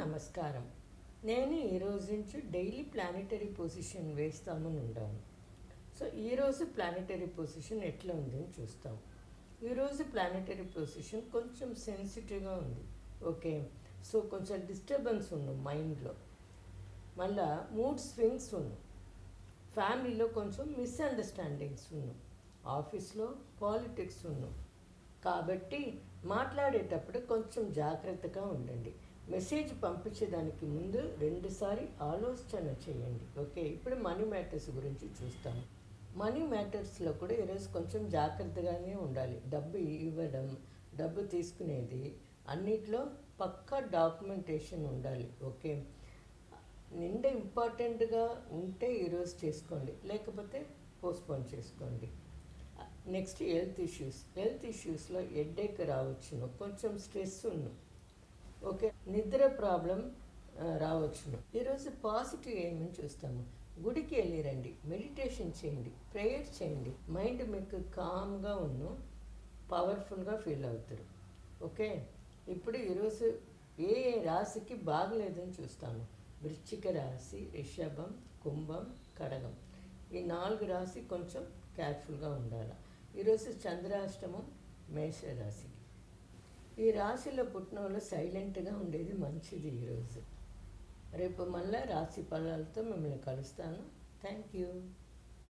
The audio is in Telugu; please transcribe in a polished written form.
నమస్కారం. నేను ఈరోజు నుంచి డైలీ ప్లానెటరీ పొజిషన్ వేస్తామని ఉండాను. సో ఈరోజు ప్లానెటరీ పొజిషన్ ఎట్లా ఉందని చూస్తాం. ఈరోజు ప్లానెటరీ పొజిషన్ కొంచెం సెన్సిటివ్గా ఉంది. ఓకే, సో కొంచెం డిస్టర్బెన్స్ ఉన్నాం మైండ్లో. మళ్ళా మూడ్ స్వింగ్స్ ఉన్నాం. ఫ్యామిలీలో కొంచెం మిస్అండర్స్టాండింగ్స్ ఉన్నాం. ఆఫీస్లో పాలిటిక్స్ ఉన్నాం. కాబట్టి మాట్లాడేటప్పుడు కొంచెం జాగ్రత్తగా ఉండండి. మెసేజ్ పంపించేదానికి ముందు 2 సార్లు ఆలోచన చేయండి. ఓకే, ఇప్పుడు మనీ మ్యాటర్స్ గురించి చూస్తాము. మనీ మ్యాటర్స్లో కూడా ఈరోజు కొంచెం జాగ్రత్తగానే ఉండాలి. డబ్బు ఇవ్వడం, డబ్బు తీసుకునేది అన్నిట్లో పక్కా డాక్యుమెంటేషన్ ఉండాలి. ఓకే, నిండా ఇంపార్టెంట్గా ఉంటే ఈరోజు చేసుకోండి, లేకపోతే పోస్ట్పోన్ చేసుకోండి. నెక్స్ట్ హెల్త్ ఇష్యూస్లో హెడేక్ రావచ్చును, కొంచెం స్ట్రెస్ ఉన్న, ఓకే, నిద్ర ప్రాబ్లం రావచ్చును. ఈరోజు పాజిటివ్ ఏమని చూస్తాము. గుడికి వెళ్ళి రండి, మెడిటేషన్ చేయండి, ప్రేయర్ చేయండి. మైండ్ మీకు కామ్గా ఉన్న పవర్ఫుల్గా ఫీల్ అవుతారు. ఓకే, ఇప్పుడు ఈరోజు ఏ రాశికి బాగలేదని చూస్తాము. వృశ్చిక రాశి, రిషభం, కుంభం, కడగం. ఈ 4 రాశి కొంచెం కేర్ఫుల్గా ఉండాలి. ఈరోజు చంద్రాష్టమం మేషరాశికి. ఈ రాశిలో పుట్టిన వాళ్ళు సైలెంట్గా ఉండేది మంచిది. ఈరోజు రేపు మళ్ళీ రాశి ఫలాలతో మిమ్మల్ని కలుస్తాను. Thank you.